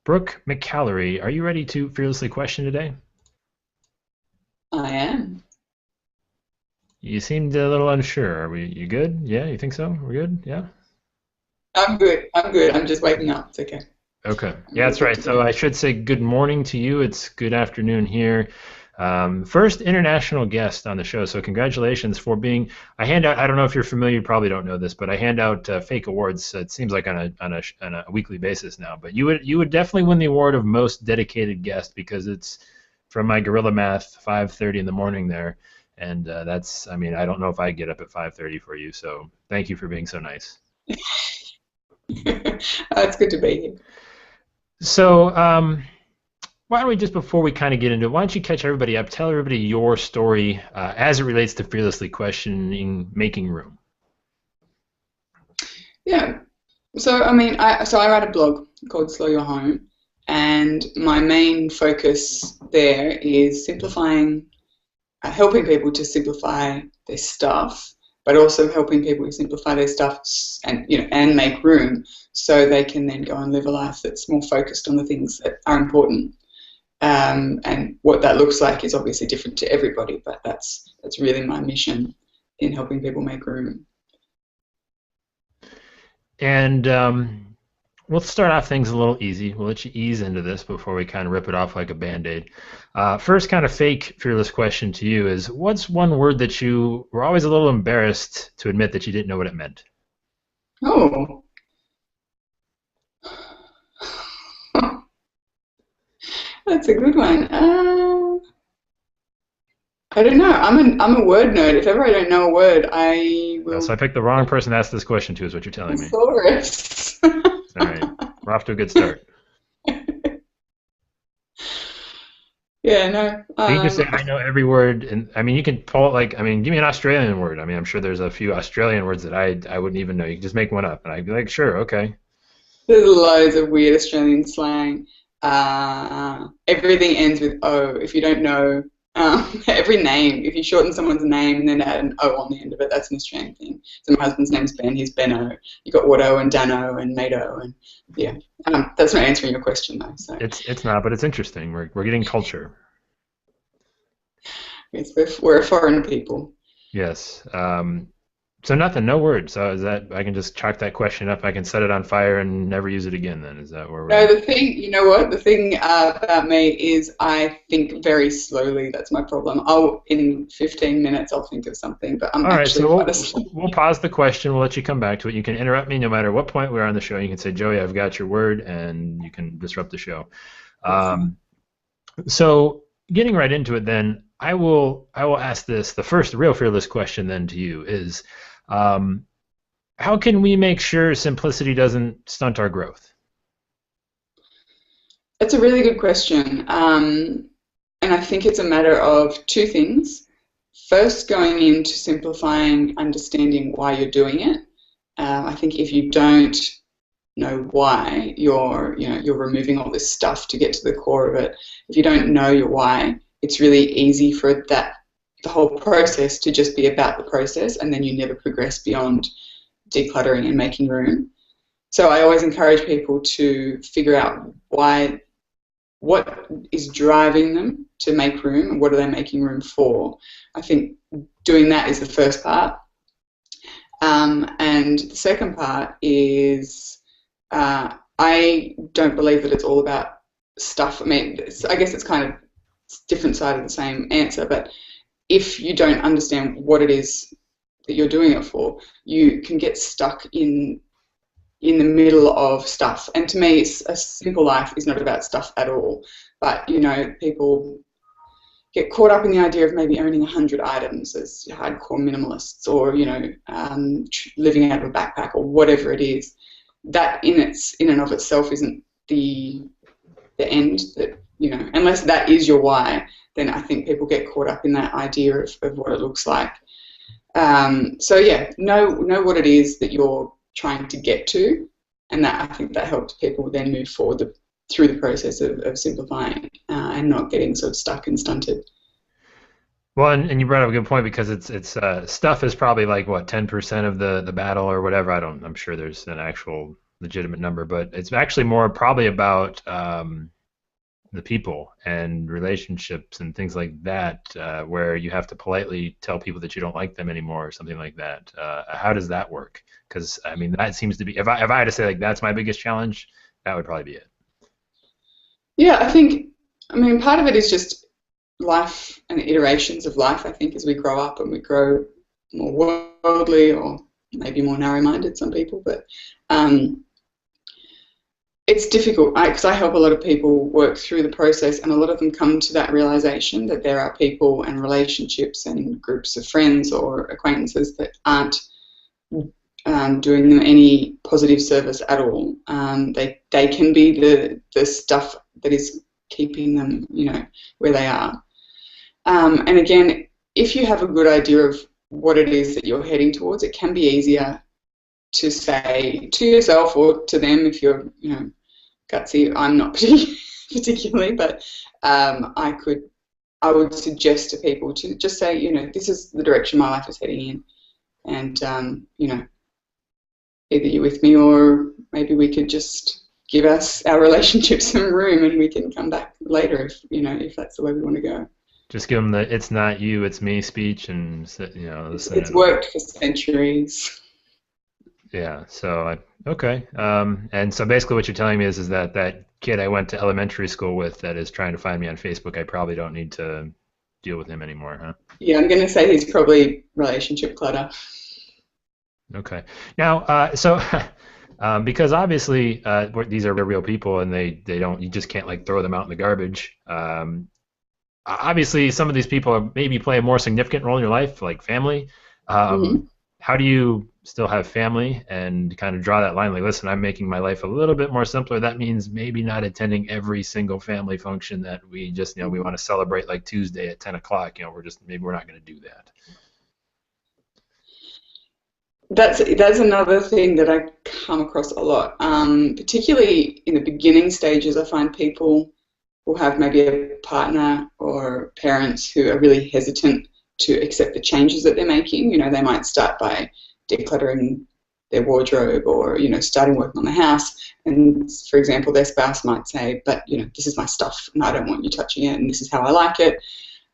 Brooke McAlary, are you ready to fearlessly question today? I am. You seemed a little unsure. Are we? You good? Yeah, you think so? We're good? Yeah. I'm good. I'm good. I'm just waking up. It's okay. Okay. I'm Yeah, all that's good right. to go. So I should say good morning to you. It's good afternoon here. First international guest on the show. So congratulations for being. I hand out. I don't know if you're familiar. You probably don't know this, but I hand out fake awards. It seems like on a weekly basis now. But you would definitely win the award of most dedicated guest because it's from my gorilla math 5:30 in the morning there, and that's. I mean, I don't know if I get up at 5:30 for you. So thank you for being so nice. It's good to be here. So, why don't we just before we kind of get into it, why don't you catch everybody up, tell everybody your story as it relates to fearlessly questioning making room. Yeah. So I write a blog called Slow Your Home, and my main focus there is simplifying, helping people to simplify their stuff, but also helping people to simplify their stuff and make room so they can then go and live a life that's more focused on the things that are important. And what that looks like is obviously different to everybody, but that's really my mission in helping people make room. And we'll start off things a little easy. We'll let you ease into this before we kind of rip it off like a band-aid. First kind of fake fearless question to you is, what's one word that you were always a little embarrassed to admit that you didn't know what it meant? Oh, that's a good one. I don't know. I'm a word nerd. If ever I don't know a word, I So will I picked the wrong person to ask this question to, is what you're telling me. thesaurus. All right. We're off to a good start. Yeah, no. You can just say I know every word, and I mean you can pull it like I mean give me an Australian word. I mean I'm sure there's a few Australian words that I wouldn't even know. You can just make one up, and I'd be like, sure, okay. There's loads of weird Australian slang. Everything ends with O. If you don't know, every name, if you shorten someone's name and then add an O on the end of it, that's an Australian thing. So my husband's name's Ben, he's Benno. You got Watto and Dano and Mato and yeah. That's not answering your question though. So It's not, but it's interesting. We're getting culture. yes, we're a foreign people. Yes. So nothing, no words. So is that I can just chalk that question up? I can set it on fire and never use it again. Then is that where we're No, at? the thing, you know what? The thing about me is I think very slowly. That's my problem. In 15 minutes, I'll think of something, but I'm All right, actually so quite a we'll pause the question. We'll let you come back to it. You can interrupt me no matter what point we are on the show. You can say, Joey, I've got your word, and you can disrupt the show. excellent. Um, So getting right into it, then I will ask this. The first real fearless question then to you is, um, how can we make sure simplicity doesn't stunt our growth? It's a really good question. And I think it's a matter of two things. First, going into simplifying, understanding why you're doing it. I think if you don't know why you're removing all this stuff to get to the core of it. If you don't know your why, it's really easy for the whole process to just be about the process, and then you never progress beyond decluttering and making room. So I always encourage people to figure out what is driving them to make room and what are they making room for. I think doing that is the first part. And the second part is I don't believe that it's all about stuff. I mean, I guess it's kind of different side of the same answer, but if you don't understand what it is that you're doing it for, you can get stuck in the middle of stuff. And to me, a simple life is not about stuff at all. But people get caught up in the idea of maybe owning 100 items as hardcore minimalists, or living out of a backpack or whatever it is. That in and of itself isn't the end. That unless that is your why, then I think people get caught up in that idea of what it looks like. So yeah, know what it is that you're trying to get to, and that I think that helps people then move forward through the process of simplifying and not getting sort of stuck and stunted. Well, and you brought up a good point because it's stuff is probably like what 10% of the battle or whatever. I'm sure there's an actual legitimate number, but it's actually more probably about the people and relationships and things like that, where you have to politely tell people that you don't like them anymore or something like that. How does that work? Because I mean, that seems to be, if I had to say like that's my biggest challenge, that would probably be it. Yeah, I mean, part of it is just life and iterations of life. I think as we grow up and we grow more worldly or maybe more narrow-minded, some people, but it's difficult because I help a lot of people work through the process, and a lot of them come to that realization that there are people and relationships and groups of friends or acquaintances that aren't doing them any positive service at all. They can be the stuff that is keeping them, where they are. And again, if you have a good idea of what it is that you're heading towards, it can be easier to say to yourself or to them if you're, gutsy. I'm not particularly, but I would suggest to people to just say, this is the direction my life is heading in, and either you're with me or maybe we could just give our relationship some room and we can come back later if that's the way we want to go. Just give them the "it's not you, it's me" speech, and it's worked for centuries. Yeah. So okay. And so basically, what you're telling me is that kid I went to elementary school with that is trying to find me on Facebook, I probably don't need to deal with him anymore, huh? Yeah, I'm going to say he's probably relationship clutter. Okay. Now, because obviously these are real people and you just can't like throw them out in the garbage. Obviously, some of these people maybe play a more significant role in your life, like family. How do you still have family and kind of draw that line? Like, listen, I'm making my life a little bit more simpler. That means maybe not attending every single family function that we just, we want to celebrate like Tuesday at 10 o'clock. Maybe we're not going to do that. That's another thing that I come across a lot, particularly in the beginning stages. I find people will have maybe a partner or parents who are really hesitant to accept the changes that they're making. They might start by decluttering their wardrobe or, starting working on the house. And, for example, their spouse might say, but, this is my stuff and I don't want you touching it and this is how I like it.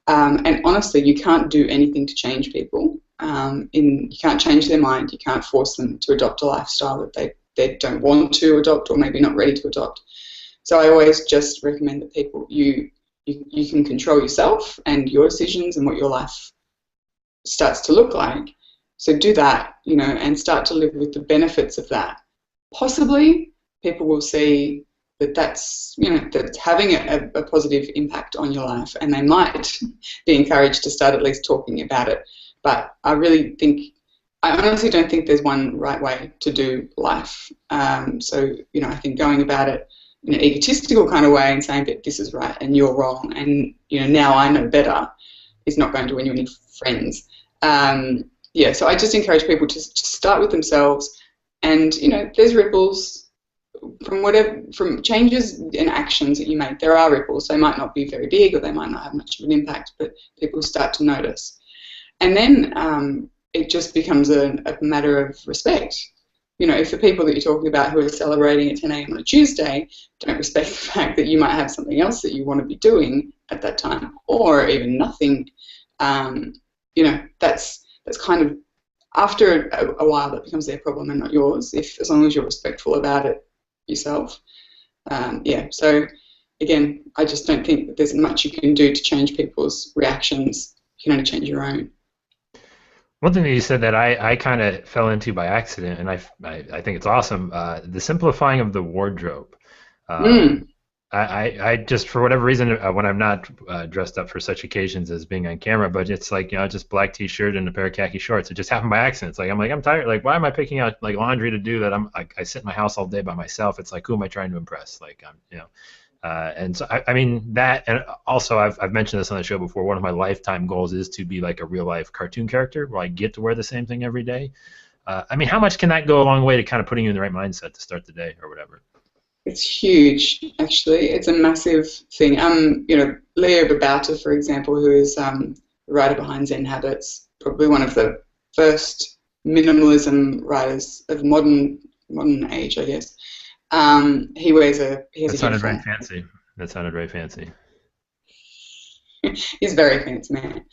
And honestly, you can't do anything to change people. You can't change their mind. You can't force them to adopt a lifestyle that they don't want to adopt or maybe not ready to adopt. So I always just recommend that people, you can control yourself and your decisions and what your life starts to look like. So do that, and start to live with the benefits of that. Possibly people will see that's having a positive impact on your life, and they might be encouraged to start at least talking about it. But I honestly don't think there's one right way to do life. So I think going about it in an egotistical kind of way and saying that this is right and you're wrong and now I know better is not going to win you any friends. So I just encourage people to start with themselves, and there's ripples from changes and actions that you make. There are ripples. They might not be very big or they might not have much of an impact, but people start to notice. And then it just becomes a matter of respect. If the people that you're talking about who are celebrating at 10 a.m. on a Tuesday don't respect the fact that you might have something else that you want to be doing at that time, or even nothing, that's kind of, after a while, that becomes their problem and not yours, as long as you're respectful about it yourself. So again, I just don't think that there's much you can do to change people's reactions. You can only change your own. One thing that you said that I kind of fell into by accident, and I think it's awesome, the simplifying of the wardrobe. I just, for whatever reason, when I'm not dressed up for such occasions as being on camera, but it's like, just black t-shirt and a pair of khaki shorts. It just happened by accident. It's like, I'm tired. Like, why am I picking out like laundry to do that? I sit in my house all day by myself. It's like, who am I trying to impress? Like, and so I mean that, and also I've mentioned this on the show before. One of my lifetime goals is to be like a real life cartoon character where I get to wear the same thing every day. I mean, how much can that go a long way to kind of putting you in the right mindset to start the day or whatever? It's huge, actually. It's a massive thing. Leo Babauta, for example, who is the writer behind Zen Habits, probably one of the first minimalism writers of modern modern age, I guess. He has That a sounded very uniform. fancy. That sounded very fancy. He's a very fancy man.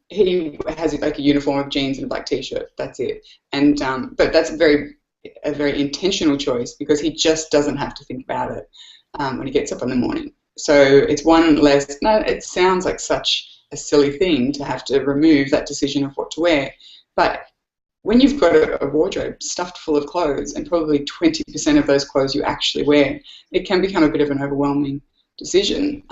He has like a uniform of jeans and a black t-shirt. That's it. And but that's a very intentional choice because he just doesn't have to think about it when he gets up in the morning. So it's one less. No, it sounds like such a silly thing to have to remove that decision of what to wear, but when you've got a wardrobe stuffed full of clothes and probably 20% of those clothes you actually wear, it can become a bit of an overwhelming decision.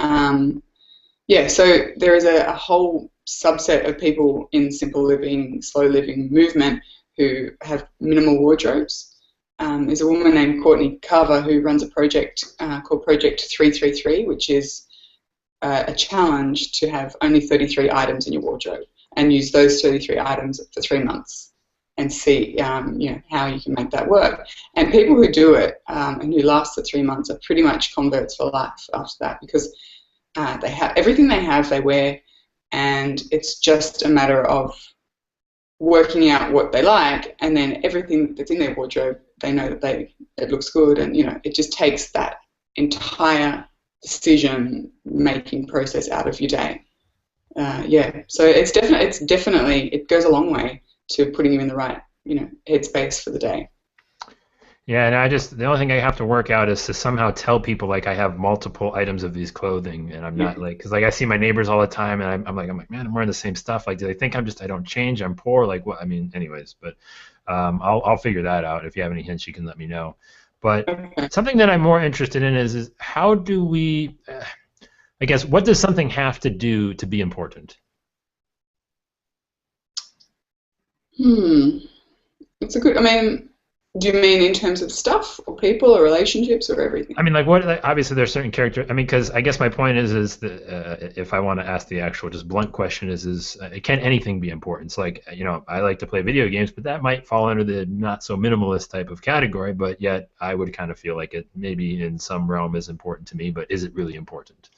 Yeah, so there is a whole subset of people in simple living, slow living movement who have minimal wardrobes. There's a woman named Courtney Carver who runs a project called Project 333, which is a challenge to have only 33 items in your wardrobe and use those 33 items for 3 months and see how you can make that work. And people who do it and who last the 3 months are pretty much converts for life after that because they have everything they wear, and it's just a matter of working out what they like, and then everything that's in their wardrobe, they know that it looks good, and it just takes that entire decision-making process out of your day. So it's definitely it goes a long way to putting you in the right headspace for the day. Yeah, and the only thing I have to work out is to somehow tell people like I have multiple items of these clothing, and I'm not like, because like I see my neighbors all the time, and I'm like, man, I'm wearing the same stuff. Like, do they think I don't change? I'm poor. Like, what? I mean, anyways, but I'll figure that out. If you have any hints, you can let me know. But something that I'm more interested in is how do we, I guess, what does something have to do to be important? It's a good. I mean, do you mean in terms of stuff or people or relationships or everything? I mean, like, obviously, there's certain character. I mean, because I guess my point is that if I want to ask the actual, just blunt question is can anything be important? It's like, I like to play video games, but that might fall under the not so minimalist type of category. But yet, I would kind of feel like it maybe in some realm is important to me. But is it really important?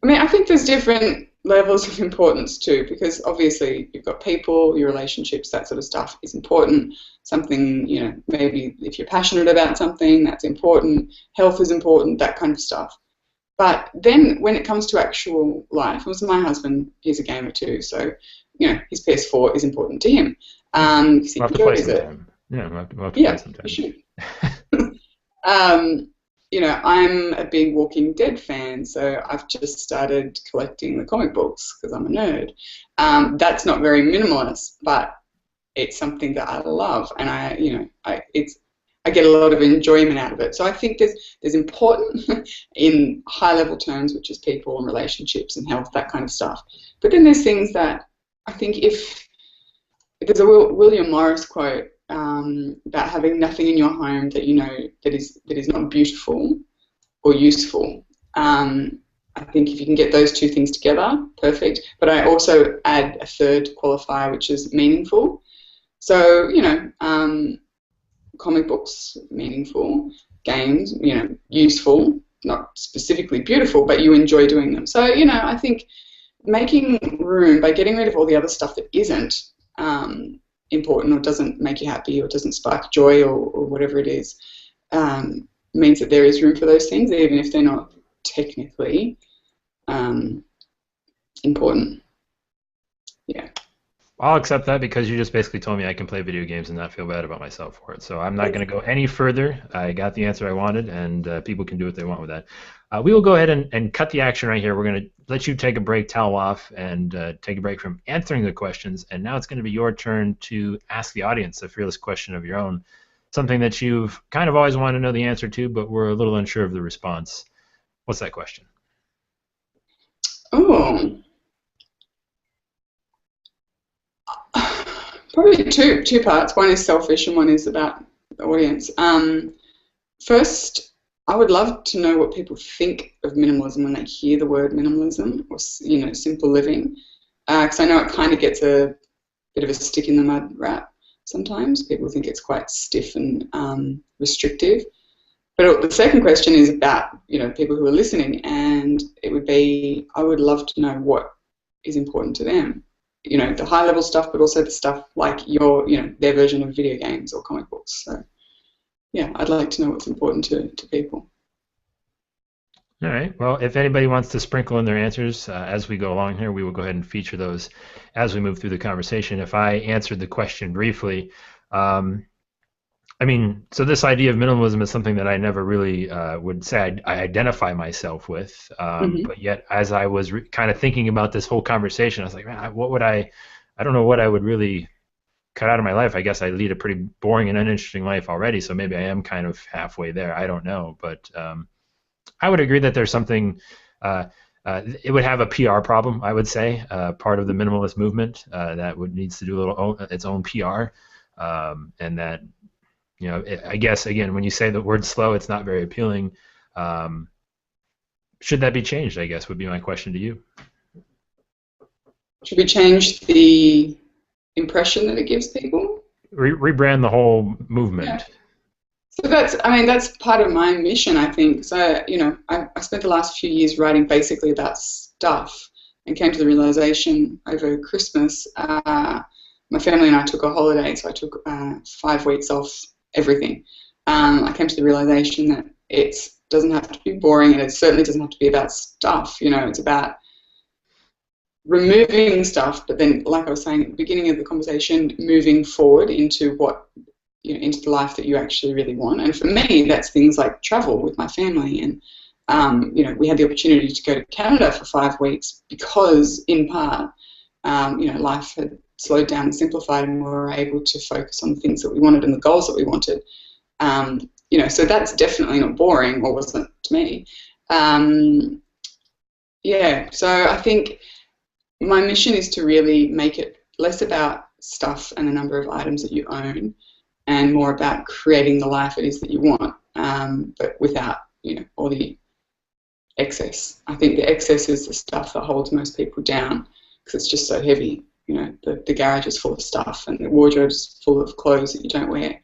I mean, I think there's different levels of importance too, because obviously you've got people, your relationships, that sort of stuff is important. Something, maybe if you're passionate about something, that's important. Health is important, that kind of stuff. But then when it comes to actual life, my husband, he's a gamer too, so, his PS4 is important to him. Because he enjoys it. Yeah, we'll have to play sometime. You should. I'm a big Walking Dead fan, so I've just started collecting the comic books because I'm a nerd. That's not very minimalist, but it's something that I love, and I get a lot of enjoyment out of it. So I think there's important in high-level terms, which is people and relationships and health, that kind of stuff. But then there's things that I think if there's a William Morris quote about having nothing in your home that that is not beautiful or useful. I think if you can get those two things together, perfect. But I also add a third qualifier, which is meaningful. So comic books, meaningful. Games, useful, not specifically beautiful, but you enjoy doing them. So I think making room by getting rid of all the other stuff that isn't important or doesn't make you happy or doesn't spark joy or whatever it is means that there is room for those things, even if they're not technically important. Yeah. I'll accept that because you just basically told me I can play video games and not feel bad about myself for it. So I'm not going to go any further. I got the answer I wanted, and people can do what they want with that. We will go ahead and cut the action right here. We're going to let you take a break, towel off, and take a break from answering the questions. And now it's going to be your turn to ask the audience a fearless question of your own, something that you've kind of always wanted to know the answer to, but we're a little unsure of the response. What's that question? Oh. Probably two parts. One is selfish and one is about the audience. First, I would love to know what people think of minimalism when they hear the word minimalism or simple living, because I know it kind of gets a bit of a stick in the mud rap sometimes. People think it's quite stiff and restrictive. But the second question is about people who are listening, and it would be I would love to know what is important to them. you know, the high level stuff, but also the stuff like your, you know, their version of video games or comic books. So yeah, I'd like to know what's important to people. All right. Well, if anybody wants to sprinkle in their answers as we go along here, we will go ahead and feature those as we move through the conversation. If I answered the question briefly, I mean, so this idea of minimalism is something that I never really would say I identify myself with. But yet, as I was kind of thinking about this whole conversation, I was like, man, what would I don't know what I would really cut out of my life. I guess I lead a pretty boring and uninteresting life already, so maybe I am kind of halfway there. I don't know. But I would agree that there's something, it would have a PR problem, I would say, part of the minimalist movement that needs to do its own PR. And that, you know, I guess, again, when you say the word slow, it's not very appealing. Should that be changed, I guess, would be my question to you. Should we change the impression that it gives people? Rebrand the whole movement. Yeah. So that's part of my mission, I think. So, you know, I spent the last few years writing basically about stuff and came to the realization over Christmas, my family and I took a holiday, so I took 5 weeks off everything. I came to the realization that it doesn't have to be boring, and it certainly doesn't have to be about stuff. You know, it's about removing stuff, but then, like I was saying at the beginning of the conversation, moving forward into what, you know, into the life that you actually really want. And for me, that's things like travel with my family. And, you know, we had the opportunity to go to Canada for 5 weeks because, in part, you know, life had slowed down and simplified, and we were able to focus on the things that we wanted and the goals that we wanted. You know, so that's definitely not boring, or wasn't to me. Yeah, so I think my mission is to really make it less about stuff and the number of items that you own, and more about creating the life it is that you want, but without, you know, all the excess. I think the excess is the stuff that holds most people down because it's just so heavy. You know, the garage is full of stuff and the wardrobe is full of clothes that you don't wear.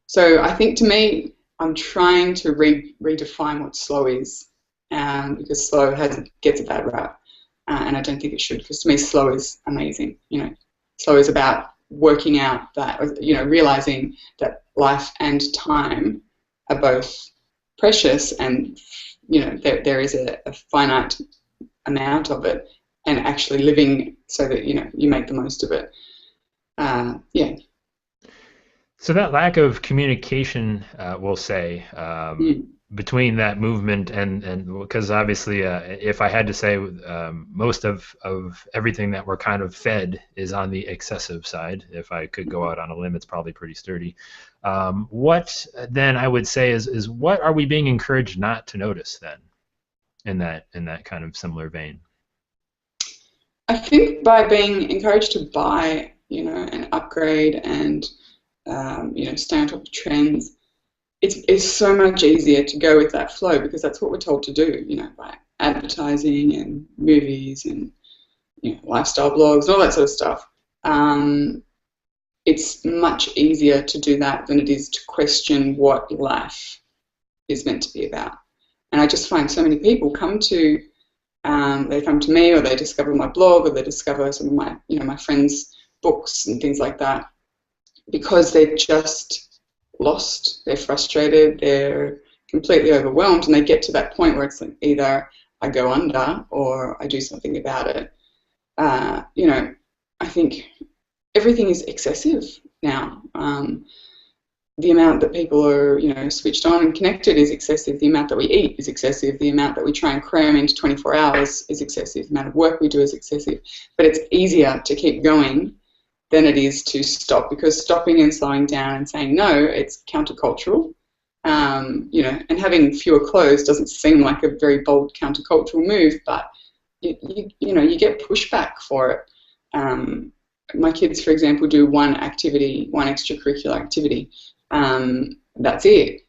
So I think, to me, I'm trying to redefine what slow is, because slow gets a bad rap, and I don't think it should, because to me slow is amazing. You know, slow is about working out that, you know, realizing that life and time are both precious, and, you know, there is a finite amount of it, and actually living so that, you know, you make the most of it. Yeah. So that lack of communication, we'll say, between that movement and because obviously, if I had to say, most of everything that we're kind of fed is on the excessive side. If I could go out on a limb, it's probably pretty sturdy. What then I would say is what are we being encouraged not to notice then, in that kind of similar vein? I think by being encouraged to buy, you know, and upgrade and, you know, stay on top of trends, it's so much easier to go with that flow, because that's what we're told to do, you know, by advertising and movies and, you know, lifestyle blogs and all that sort of stuff. It's much easier to do that than it is to question what life is meant to be about. And I just find so many people they come to me, or they discover my blog, or they discover some of my, you know, my friends' books and things like that, because they're just lost, they're frustrated, they're completely overwhelmed, and they get to that point where it's like either I go under or I do something about it. You know, I think everything is excessive now. The amount that people are, you know, switched on and connected is excessive. The amount that we eat is excessive. The amount that we try and cram into 24 hours is excessive. The amount of work we do is excessive. But it's easier to keep going than it is to stop, because stopping and slowing down and saying no, it's countercultural. You know, and having fewer clothes doesn't seem like a very bold countercultural move, but you know, you get pushback for it. My kids, for example, do one extracurricular activity. That's it,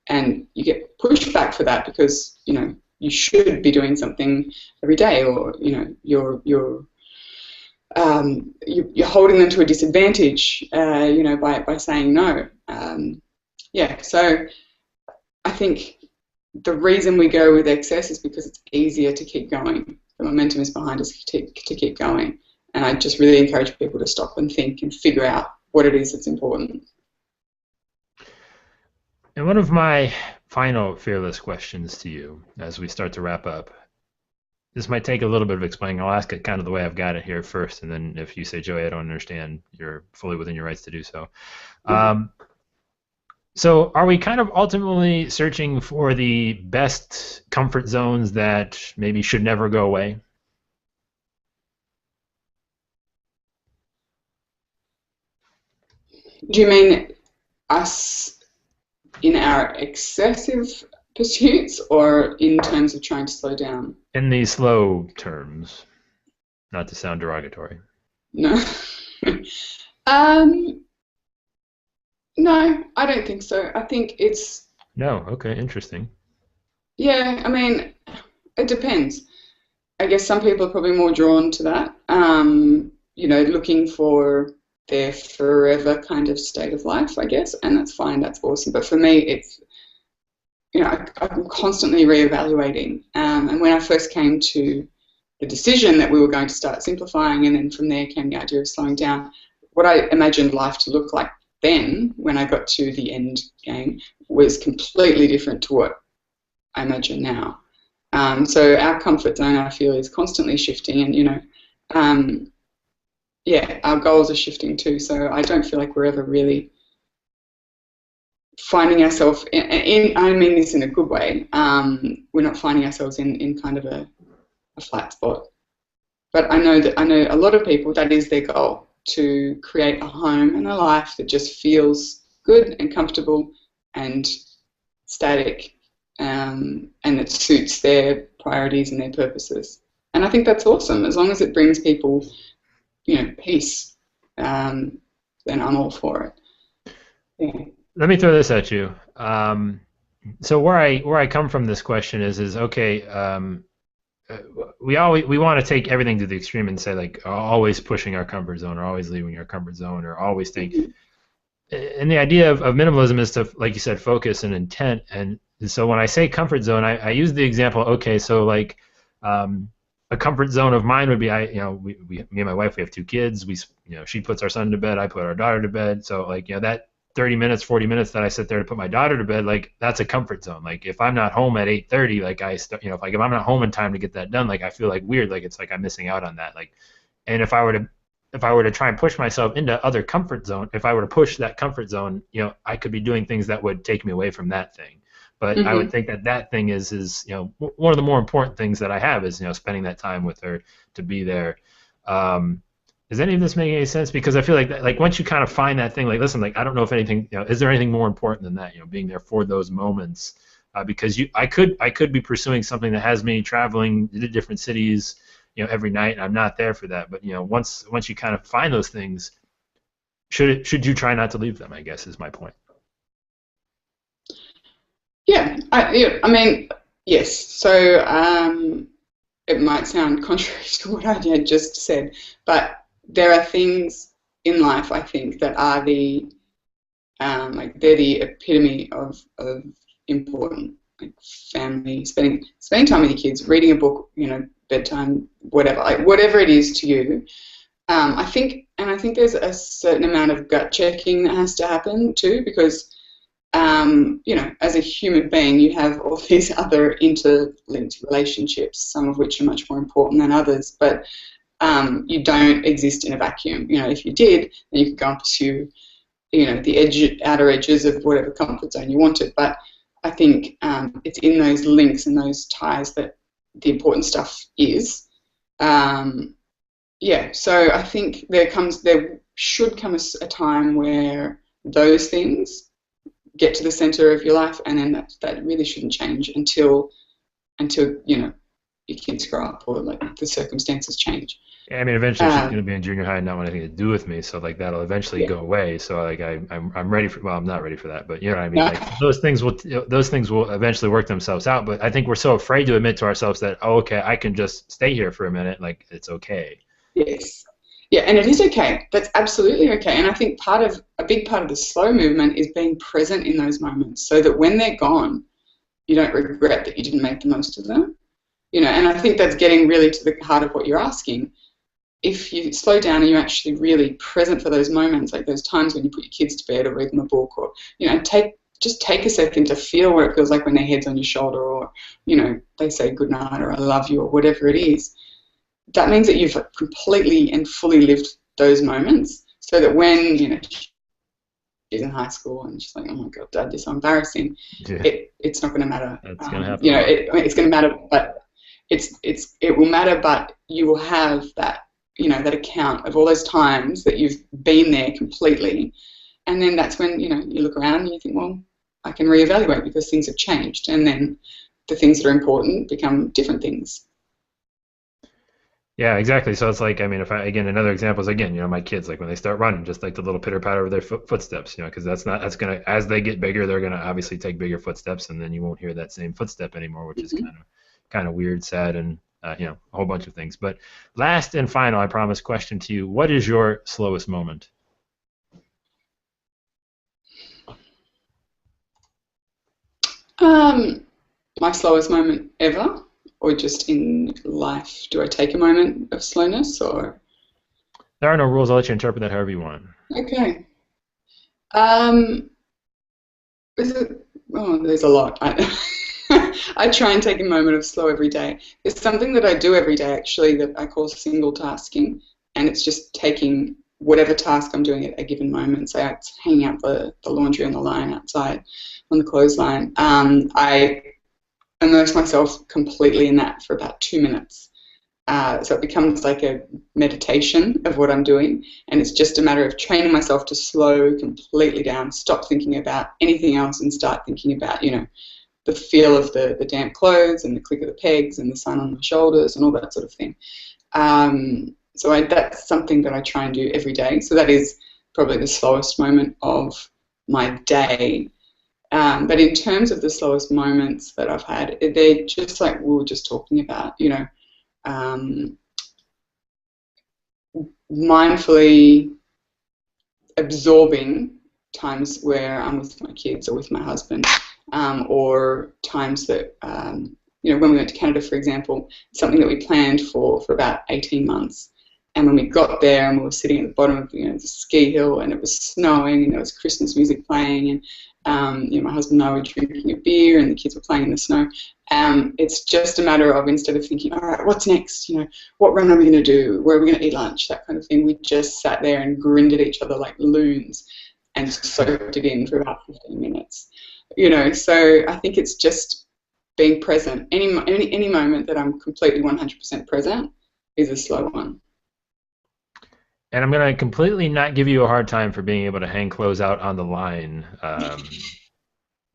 and you get pushback for that because, you know, you should be doing something every day, or, you know, you're holding them to a disadvantage, you know, by saying no. Yeah, so I think the reason we go with excess is because it's easier to keep going. The momentum is behind us to keep going. And I just really encourage people to stop and think and figure out what it is that's important. And one of my final fearless questions to you as we start to wrap up, this might take a little bit of explaining. I'll ask it kind of the way I've got it here first, and then if you say, Joey, I don't understand, you're fully within your rights to do so. So are we kind of ultimately searching for the best comfort zones that maybe should never go away? Do you mean us in our excessive pursuits, or in terms of trying to slow down? In these slow terms, not to sound derogatory. No. No, I don't think so. I think it's, No, okay, interesting. yeah, I mean, it depends. I guess some people are probably more drawn to that, looking for their forever kind of state of life, I guess, and that's fine, that's awesome. But for me, it's, I'm constantly reevaluating. And when I first came to the decision that we were going to start simplifying, and then from there came the idea of slowing down, what I imagined life to look like then, when I got to the end game, was completely different to what I imagine now. So our comfort zone, I feel, is constantly shifting, and our goals are shifting too. So I don't feel like we're ever really finding ourselves in I mean this in a good way. We're not finding ourselves in kind of a flat spot. But I know a lot of people, that is their goal, to create a home and a life that just feels good and comfortable and static, and that suits their priorities and their purposes. And I think that's awesome, as long as it brings people, peace. Then I'm all for it. Yeah. Let me throw this at you. So where I come from this question is okay. We want to take everything to the extreme and say, like, always pushing our comfort zone, or always leaving our comfort zone, or always thinking. And the idea of minimalism is to, like you said, focus and intent. And so when I say comfort zone, I use the example. Okay, so like a comfort zone of mine would be, me and my wife, we have 2 kids. She puts our son to bed, I put our daughter to bed. So like, that 30 minutes, 40 minutes that I sit there to put my daughter to bed, like, that's a comfort zone. Like, if I'm not home at 8:30, like if I'm not home in time to get that done, like, I feel like weird, like it's like I'm missing out on that. Like, and if I were to try and push myself into other comfort zone, if I were to push that comfort zone, I could be doing things that would take me away from that thing. But I would think that thing is one of the more important things that I have is, spending that time with her, to be there. Does any of this make any sense? Because I feel like like once you kind of find that thing, like, listen, like, I don't know if anything, is there anything more important than that? Being there for those moments, because I could be pursuing something that has me traveling to different cities, every night, and I'm not there for that. But once you kind of find those things, should you try not to leave them? I guess is my point. Yeah, I mean, yes. So it might sound contrary to what I had just said, but there are things in life, I think, that are they're the epitome of important, like family, spending time with your kids, reading a book, bedtime, whatever, like whatever it is to you. I think there's a certain amount of gut checking that has to happen too, because as a human being, you have all these other interlinked relationships, some of which are much more important than others, but you don't exist in a vacuum. If you did, then you could go and pursue, the outer edges of whatever comfort zone you wanted. But I think it's in those links and those ties that the important stuff is. So I think there should come a time where those things get to the center of your life, and then that really shouldn't change until your kids grow up, or like the circumstances change. Yeah, I mean, eventually she's going to be in junior high and not want anything to do with me, so like that'll eventually go away. So like I'm ready for. Well, I'm not ready for that, but you know what I mean. Like those things will eventually work themselves out. But I think we're so afraid to admit to ourselves that, oh, okay, I can just stay here for a minute. Like, it's okay. Yes. Yeah, and it is okay. That's absolutely okay. And I think a big part of the slow movement is being present in those moments, so that when they're gone, you don't regret that you didn't make the most of them. And I think that's getting really to the heart of what you're asking. if you slow down and you're actually really present for those moments, like those times when you put your kids to bed or read them a book, or just take a second to feel what it feels like when their head's on your shoulder, or they say good night or I love you or whatever it is. That means that you've completely and fully lived those moments, so that when she's in high school and she's like, oh my god, Dad, you're so embarrassing. Yeah. It's not going to matter. That's going to happen. It's going to matter, but it will matter. But you will have that that account of all those times that you've been there completely, and then that's when you look around and you think, well, I can reevaluate because things have changed, and then the things that are important become different things. Yeah, exactly. So it's like, I mean, another example is, again, my kids, like when they start running, just like the little pitter patter of their footsteps, because that's going to, as they get bigger, they're going to obviously take bigger footsteps, and then you won't hear that same footstep anymore, which is kind of weird, sad, and, a whole bunch of things. But last and final, I promise, question to you: what is your slowest moment? My slowest moment ever? Or just in life? Do I take a moment of slowness, or? There are no rules. I'll let you interpret that however you want. Okay. There's a lot. I try and take a moment of slow every day. There's something that I do every day, actually, that I call single tasking, and it's just taking whatever task I'm doing at a given moment. So it's hanging out the laundry on the line outside on the clothesline. I immerse myself completely in that for about 2 minutes. So it becomes like a meditation of what I'm doing, and it's just a matter of training myself to slow completely down, stop thinking about anything else, and start thinking about, the feel of the damp clothes and the click of the pegs and the sun on my shoulders and all that sort of thing. So that's something that I try and do every day. So that is probably the slowest moment of my day. But in terms of the slowest moments that I've had, they're just like we were just talking about, mindfully absorbing times where I'm with my kids or with my husband, or times that, when we went to Canada, for example, something that we planned for about 18 months. And when we got there and we were sitting at the bottom of the ski hill, and it was snowing and there was Christmas music playing, and my husband and I were drinking a beer and the kids were playing in the snow. It's just a matter of, instead of thinking, all right, what's next? What run are we going to do? Where are we going to eat lunch? That kind of thing. We just sat there and grinned at each other like loons and soaked it in for about 15 minutes. So I think it's just being present. Any moment that I'm completely 100% present is a slow one. And I'm going to completely not give you a hard time for being able to hang clothes out on the line.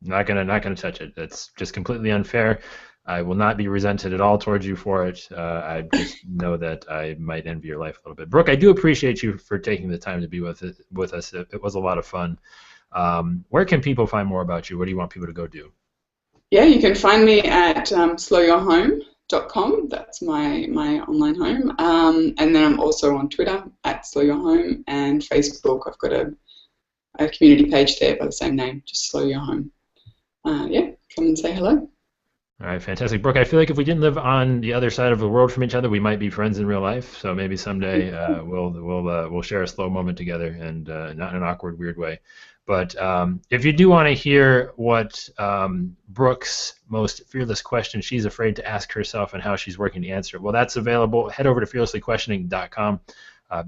Not gonna touch it. That's just completely unfair. I will not be resented at all towards you for it. I just know that I might envy your life a little bit. Brooke, I do appreciate you for taking the time to be with us. It was a lot of fun. Where can people find more about you? What do you want people to go do? Yeah, you can find me at slowyourhome.com. That's my online home. And then I'm also on Twitter at slowyourhome, and Facebook. I've got a community page there by the same name, just Slow Your Home. Come and say hello. All right, fantastic. Brooke, I feel like if we didn't live on the other side of the world from each other, we might be friends in real life. So maybe someday we'll share a slow moment together, and not in an awkward, weird way. But if you do want to hear what Brooke's most fearless question she's afraid to ask herself and how she's working to answer it, well, that's available. Head over to fearlesslyquestioning.com.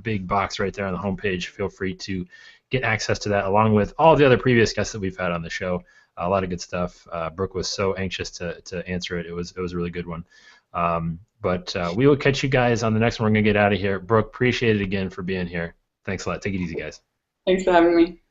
Big box right there on the homepage. Feel free to get access to that, along with all the other previous guests that we've had on the show. A lot of good stuff. Brooke was so anxious to answer it. It was a really good one. But we will catch you guys on the next one. We're going to get out of here. Brooke, appreciate it again for being here. Thanks a lot. Take it easy, guys. Thanks for having me.